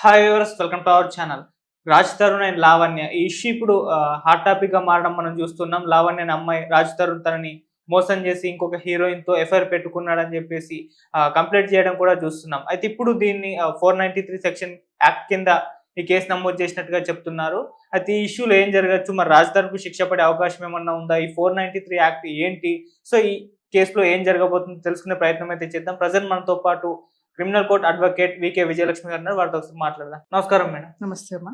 Hi viewers, welcome to our channel. Raj Tarun and Lavanya ఈ issue ఇప్పుడు hot topic గా మారడం మనం చూస్తున్నాం. లావణ్య అనే అమ్మాయి రాజ్ తరుణ్ తనని మోసం చేసి ఇంకొక హీరోయిన్ తో ఎఫ్ఐఆర్ పెట్టుకున్నాడని చెప్పేసి కంప్లైంట్ చేయడం కూడా చూస్తున్నాం. అయితే ఇప్పుడు దీన్ని 493 సెక్షన్ యాక్ట్ కింద ఈ కేసు నమోదు చేసినట్టుగా చెప్తున్నారు. అయితే ఈ ఇష్యూలో ఏం జరగచ్చు, మరి రాజ్ తరుణ్ కు శిక్ష పడే అవకాశం ఏమన్నా ఉందా, ఈ 493 యాక్ట్ ఏంటి, సో ఈ కేసులో ఏం జరగబోతుందో తెలుసుకునే ప్రయత్నం అయితే చేద్దాం. ప్రజెంట్ మనతో పాటు criminal court advocate V K Vijayalakshmi గారు ఉన్నారు. వారితో ఒకసారి మాట్లాడదాం. నమస్కారం మేడం. నమస్తే అమ్మా.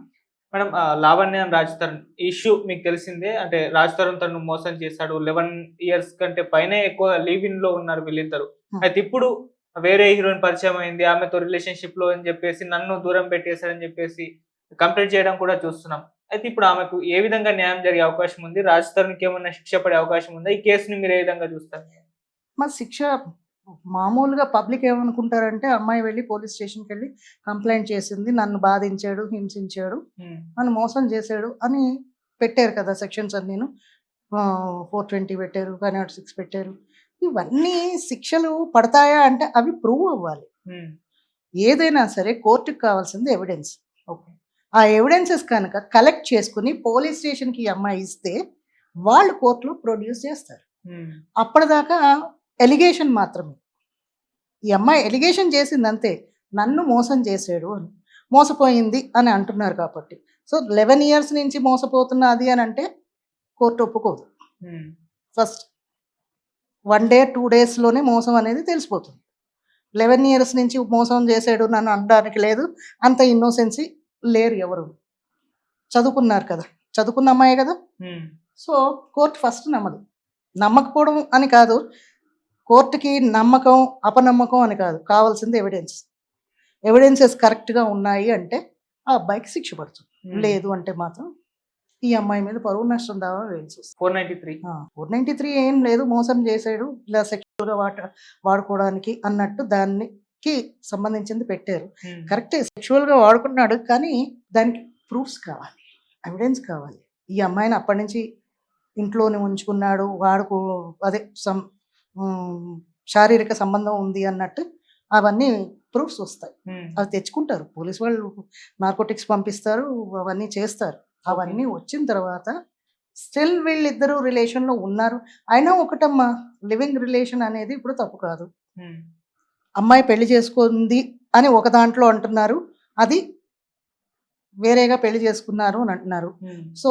Madam, Lavanya and Raj Tarun issue మీకు తెలిసిందే. అంటే రాజ్ తరుణ్ తను మోసం చేశాడు, 11 years కంటే పైనే ఎక్కువ లీవ్ ఇన్ లో ఉన్నారు వీళ్ళిద్దరు. అయితే ఇప్పుడు వేరే హీరోయిన్ పరిచయం అయింది, ఆమెతో రిలేషన్షిప్ లో అని చెప్పేసి నన్ను దూరం పెట్టేశారని చెప్పేసి కంప్లైంట్ చేయడం కూడా చూస్తున్నాం. అయితే ఇప్పుడు ఆమెకు ఏ విధంగా న్యాయం జరిగే అవకాశం ఉంది, రాజ్ తరుణ్కి ఏమన్నా శిక్ష పడే అవకాశం ఉందా, ఈ కేసుని మీరు ఏ విధంగా చూస్తారు? మా శిక్ష మామూలుగా పబ్లిక్ ఏమనుకుంటారంటే అమ్మాయి వెళ్ళి పోలీస్ స్టేషన్కి వెళ్ళి కంప్లైంట్ చేసింది, నన్ను బాధించాడు, హింసించాడు, నన్ను మోసం చేశాడు అని పెట్టారు కదా సెక్షన్స్ అన్నీను. 420 పెట్టారు, 506 పెట్టారు. ఇవన్నీ శిక్షలు పడతాయా అంటే అవి ప్రూవ్ అవ్వాలి. ఏదైనా సరే కోర్టుకు కావాల్సింది ఎవిడెన్స్. ఓకే, ఆ ఎవిడెన్సెస్ కనుక కలెక్ట్ చేసుకుని పోలీస్ స్టేషన్కి ఈ అమ్మాయి ఇస్తే వాళ్ళు కోర్టులో ప్రొడ్యూస్ చేస్తారు. అప్పటిదాకా ఎలిగేషన్ మాత్రమే. ఈ అమ్మాయి ఎలిగేషన్ చేసింది అంతే, నన్ను మోసం చేసాడు అని, మోసపోయింది అని అంటున్నారు కాబట్టి. సో 11 years నుంచి మోసపోతున్నది అని అంటే కోర్టు ఒప్పుకోదు. ఫస్ట్ 1 day 2 daysలోనే మోసం అనేది తెలిసిపోతుంది. 11 years నుంచి మోసం చేసాడు నన్ను అనడానికి లేదు, అంత ఇన్నోసెన్సీ లేరు ఎవరు. చదువుకున్నారు కదా, చదువుకున్న అమ్మాయే కదా. సో కోర్టు ఫస్ట్ నమ్మదు. నమ్మకపోవడం అని కాదు, కోర్టుకి నమ్మకం అపనమ్మకం అని కాదు, కావాల్సింది ఎవిడెన్స్. ఎవిడెన్సెస్ కరెక్ట్గా ఉన్నాయి అంటే ఆ అబ్బాయికి శిక్ష పడుతుంది. లేదు అంటే మాత్రం ఈ అమ్మాయి మీద పరువు నష్టం దావా వేయాల్సి వస్తుంది. 493 ఏం లేదు, మోసం చేసాడు ఇలా సెక్షువల్గా వాడుకోవడానికి అన్నట్టు దానికి సంబంధించింది పెట్టారు. కరెక్టే, సెక్షువల్గా వాడుకున్నాడు, కానీ దానికి ప్రూఫ్స్ కావాలి, ఎవిడెన్స్ కావాలి. ఈ అమ్మాయిని అప్పటి నుంచి ఇంట్లోనే ఉంచుకున్నాడు, అదే శారీరక సంబంధం ఉంది అన్నట్టు అవన్నీ ప్రూఫ్స్ వస్తాయి. అవి తెచ్చుకుంటారు పోలీసు వాళ్ళు, నార్కోటిక్స్ పంపిస్తారు, అవన్నీ చేస్తారు. అవన్నీ వచ్చిన తర్వాత స్టిల్ వీళ్ళిద్దరూ రిలేషన్లో ఉన్నారు. అయినా ఒకటమ్మా, లివింగ్ రిలేషన్ అనేది ఇప్పుడు తప్పు కాదు. అమ్మాయి పెళ్లి చేసుకుంది అని ఒక దాంట్లో అంటున్నారు, అది వేరేగా పెళ్లి చేసుకున్నారు అని అంటున్నారు. సో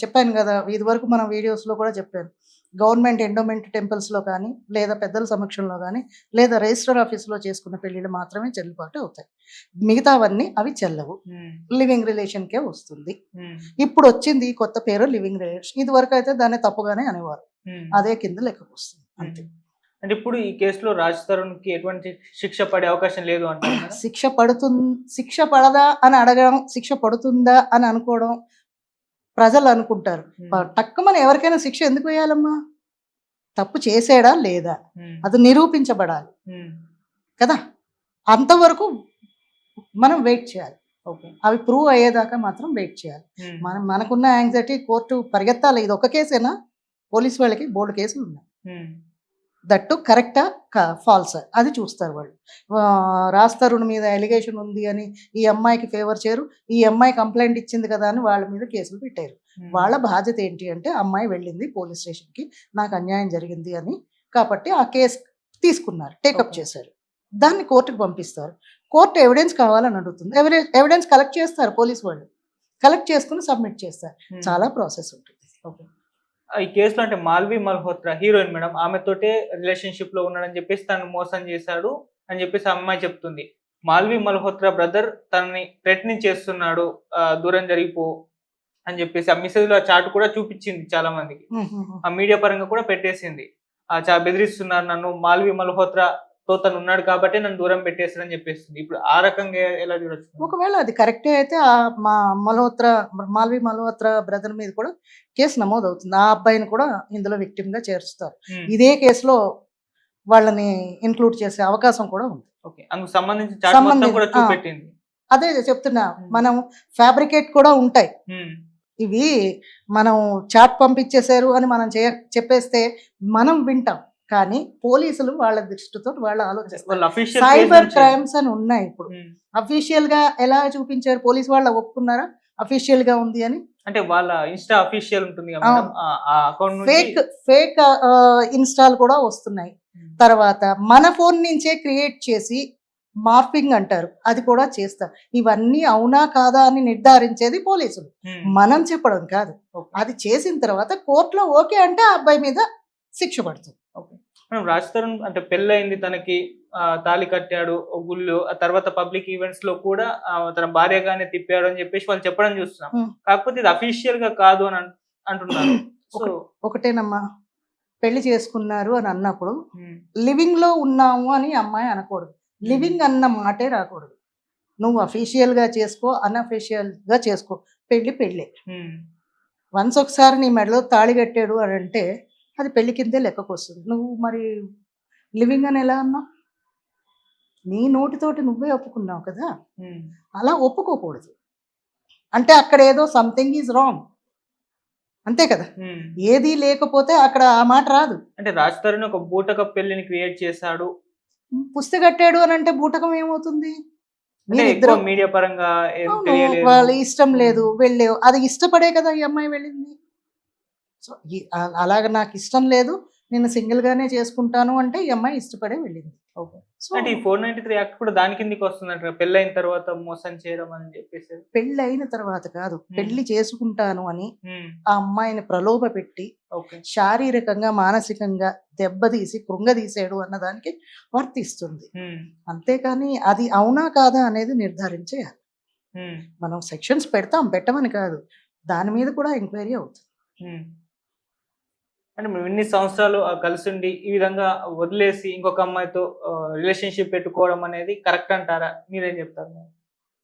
చెప్పాను కదా, ఇది వరకు మనం వీడియోస్లో కూడా చెప్పాను, గవర్నమెంట్ ఎండోమెంట్ టెంపుల్స్లో కానీ, లేదా పెద్దల సమక్షంలో కానీ, లేదా రిజిస్టర్ ఆఫీస్లో చేసుకున్న పెళ్ళిళ్ళు మాత్రమే చెల్లుబాటు అవుతాయి. మిగతావన్నీ అవి చెల్లవు, లివింగ్ రిలేషన్కే వస్తుంది. ఇప్పుడు వచ్చింది కొత్త పేరు లివింగ్ రిలేషన్. ఇది వరకు అయితే దాన్ని తప్పుగానే అనేవారు, అదే కింద లెక్కకు వస్తుంది అంతే. అంటే ఇప్పుడు ఈ కేసులో రాజ్ తరుణ్ కి ఎటువంటి శిక్ష పడే అవకాశం లేదు అంటే శిక్ష పడదా అని అడగడం, శిక్ష పడుతుందా అని అనుకోవడం ప్రజలు అనుకుంటారు. టక్కుమని ఎవరికైనా శిక్ష ఎందుకు వేయాలమ్మా? తప్పు చేసాడా లేదా అది నిరూపించబడాలి కదా, అంతవరకు మనం వెయిట్ చేయాలి. అవి ప్రూవ్ అయ్యేదాకా మాత్రం వెయిట్ చేయాలి. మనకున్న యాంగ్జైటీ, కోర్టు పరిగెత్తాలి. ఇది ఒక కేసేనా, పోలీసు వాళ్ళకి బోర్డు కేసులు ఉన్నాయి. దట్టు కరెక్టా ఫాల్సా అది చూస్తారు వాళ్ళు. రాజ్ తరుణ్ మీద ఎలిగేషన్ ఉంది అని ఈ అమ్మాయికి ఫేవర్ చేయరు, ఈ అమ్మాయి కంప్లైంట్ ఇచ్చింది కదా అని వాళ్ళ మీద కేసులు పెట్టారు. వాళ్ళ బాధ్యత ఏంటి అంటే అమ్మాయి వెళ్ళింది పోలీస్ స్టేషన్కి, నాకు అన్యాయం జరిగింది అని, కాబట్టి ఆ కేసు తీసుకున్నారు, టేకప్ చేశారు, దాన్ని కోర్టుకు పంపిస్తారు. కోర్టు ఎవిడెన్స్ కావాలని అడుగుతుంది, ఎవిడెన్స్ కలెక్ట్ చేస్తారు పోలీసు వాళ్ళు, కలెక్ట్ చేసుకుని సబ్మిట్ చేస్తారు. చాలా ప్రాసెస్ ఉంటుంది. ఈ కేసులో అంటే మాల్వి మల్హోత్రా హీరోయిన్ మేడం, ఆమెతోటే రిలేషన్షిప్ లో ఉన్నాడని చెప్పేసి తను మోసం చేశాడు అని చెప్పేసి అమ్మాయి చెప్తుంది. మాల్వి మల్హోత్రా బ్రదర్ తనని థ్రెటనింగ్ చేస్తున్నాడు, దూరం జరిగిపో అని చెప్పేసి ఆ మెసేజ్ లో చాట్ కూడా చూపించింది చాలా మందికి, ఆ మీడియా పరంగా కూడా పెట్టేసింది. బెదిరిస్తున్నారు నన్ను, మాల్వి మల్హోత్రా తో తను ఉన్నాడు కాబట్టి నన్ను దూరం పెట్టేస్తాడని చెప్పేస్తుంది. ఇప్పుడు ఆ రకంగా ఎలా చూడొచ్చు? ఒకవేళ అది కరెక్టే అయితే మా మాల్వి మల్హోత్రా బ్రదర్ మీద కూడా కేసు నమోదు అవుతుంది. ఆ అబ్బాయిని కూడా ఇందులో విక్టిమ్ గా చేరుస్తారు. ఇదే కేసులో వాళ్ళని ఇన్క్లూడ్ చేసే అవకాశం కూడా ఉంది. అందుకు సంబంధించి అదే చెప్తున్నా, మనం ఫ్యాబ్రికేట్ కూడా ఉంటాయి. ఇవి మనం చాట్ పంపించేశారు అని మనం చెప్పేస్తే మనం వింటాం, కానీ పోలీసులు వాళ్ళ దృష్టితో వాళ్ళు ఆలోచిస్తారు. వాళ్ళు అఫీషియల్ సైబర్ క్రైమ్స్ అని ఉన్నాయి ఇప్పుడు. అఫీషియల్ గా ఎలా చూపించారు? పోలీసు వాళ్ళు ఒప్పుకున్నారా అఫీషియల్ గా ఉంది అని? అంటే వాళ్ళ ఇన్స్టా అఫీషియల్ ఉంటుంది కదా మేడం, ఆ అకౌంట్ నుంచి ఫేక్ ఇన్స్టాల్ కూడా వస్తున్నాయి. తర్వాత మన ఫోన్ నుంచే క్రియేట్ చేసి మార్పింగ్ అంటారు, అది కూడా చేస్తారు. ఇవన్నీ అవునా కాదా అని నిర్ధారించేది పోలీసులు, మనం చెప్పడం కాదు. అది చేసిన తర్వాత కోర్టులో ఓకే అంటే ఆ అబ్బాయి మీద శిక్ష పడుతుంది. మనం రాజ్ తరుణ్ అంటే పెళ్ళయింది, తనకి తాళి కట్టాడు గుళ్ళు, ఆ తర్వాత పబ్లిక్ ఈవెంట్స్ లో కూడా తన భార్యగానే తిప్పాడు అని చెప్పేసి వాళ్ళు చెప్పడం చూస్తున్నాం. కాకపోతే ఇది అఫీషియల్ గా కాదు అని అంటున్నారు. సో ఒకటేనమ్మా, పెళ్లి చేసుకున్నారు అని అన్నప్పుడు లివింగ్ లో ఉన్నాము అని అమ్మాయి అనకూడదు. లివింగ్ అన్న మాటే రాకూడదు. నువ్వు అఫీషియల్ గా చేసుకో, అన్అఫీషియల్ గా చేసుకో, పెళ్లి పెళ్ళే. వన్స్ ఒకసారి నీ మెడలో తాళి కట్టాడు అని అంటే అది పెళ్లి కిందే లెక్కకు వస్తుంది. నువ్వు మరి లివింగ్ అని ఎలా అన్నావు? నీ నోటితోటి నువ్వే ఒప్పుకున్నావు కదా, అలా ఒప్పుకోకూడదు. అంటే అక్కడ ఏదో సంథింగ్ ఈజ్ రాంగ్, అంతే కదా. ఏది లేకపోతే అక్కడ ఆ మాట రాదు. అంటే రాజ్ తరుణ్ ఒక బూటక పెళ్లిని క్రియేట్ చేశాడు, పుస్తకట్టాడు అని అంటే బూటకం ఏమవుతుంది? మీడియా పరంగా వాళ్ళ ఇష్టం లేదు, వెళ్ళేవు, అది ఇష్టపడే కదా ఈ అమ్మాయి వెళ్ళింది. సో అలాగ నాకు ఇష్టం లేదు, నేను సింగిల్ గానే చేసుకుంటాను అంటే ఈ అమ్మాయి ఇష్టపడే వెళ్ళింది. అంటే ఈ 493 యాక్ట్ కూడా దాని కిందకి వస్తుందంట, పెళ్ళైన తర్వాత మోసం చేయడం అని చెప్పేసి. పెళ్లి అయిన తర్వాత కాదు, పెళ్లి చేసుకుంటాను అని ఆ అమ్మాయిని ప్రలోభ పెట్టి శారీరకంగా మానసికంగా దెబ్బతీసి కృంగదీసాడు అన్నదానికి వర్తిస్తుంది. అంతేకాని అది అవునా కాదా అనేది నిర్ధారించేయాలి. మనం సెక్షన్స్ పెట్టమని కాదు, దాని మీద కూడా ఎంక్వైరీ అవుతుంది. అంటే మేము ఇన్ని సంవత్సరాలు కలిసి ఉండి ఈ విధంగా వదిలేసి ఇంకొక అమ్మాయితో రిలేషన్షిప్ పెట్టుకోవడం అనేది కరెక్ట్ అంటారా? మీరేం చెప్తారు?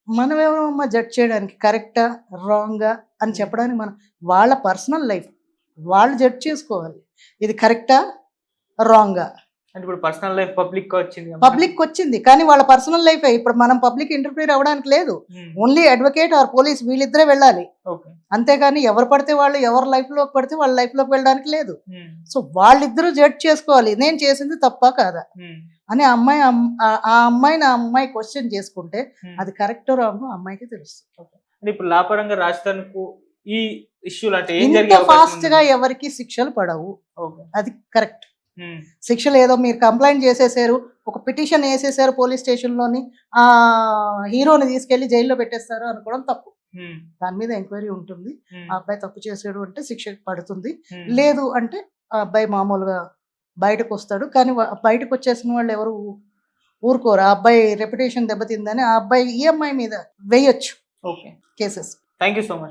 మనం ఏమో జడ్జ్ చేయడానికి, కరెక్టా రాంగా అని చెప్పడానికి, మనం వాళ్ళ పర్సనల్ లైఫ్ వాళ్ళు జడ్జ్ చేసుకోవాలి, ఇది కరెక్టా రాంగా. అంటే ఇప్పుడు పర్సనల్ లైఫ్ పబ్లిక్ వచ్చింది కానీ వాళ్ళ పర్సనల్ లైఫ్ ఇప్పుడు మనం పబ్లిక్ ఇంటర్ఫియర్ అవ్వడానికి లేదు. ఓన్లీ అడ్వకేట్ ఆర్ పోలీస్ వీళ్ళిద్దరే వెళ్ళాలి, అంతేగాని ఎవరు పడితే వాళ్ళు ఎవరి లైఫ్ లోకి పడితే వాళ్ళ లైఫ్ లోకి వెళ్ళడానికి లేదు. సో వాళ్ళిద్దరూ జడ్జ్ చేసుకోవాలి, నేను చేసింది తప్ప కాదా అని. ఆ అమ్మాయి క్వశ్చన్ చేసుకుంటే అది కరెక్ట్ రాంగ్ అమ్మాయికి తెలుస్తుంది. ఇప్పుడు లాపరంగా రాజ్ తరుణ్ కు ఈ ఇష్యూలు అంటే ఇంత ఫాస్ట్ గా ఎవరికి శిక్షలు పడవు, అది కరెక్ట్. శిక్షలు ఏదో మీరు కంప్లైంట్ చేసేసారు, ఒక పిటిషన్ వేసేసారు పోలీస్ స్టేషన్ లోని, ఆ హీరోని తీసుకెళ్లి జైల్లో పెట్టేస్తారు అనుకోవడం తప్పు. దాని మీద ఎంక్వైరీ ఉంటుంది. ఆ అబ్బాయి తప్పు చేసాడు అంటే శిక్ష పడుతుంది, లేదు అంటే ఆ అబ్బాయి మామూలుగా బయటకు వస్తాడు. కానీ బయటకు వచ్చేసిన వాళ్ళు ఎవరు ఊరుకోరు. ఆ అబ్బాయి రెప్యుటేషన్ దెబ్బతిందని ఆ అబ్బాయి ఈఎంఐ మీద వేయొచ్చు cases. Thank you so much.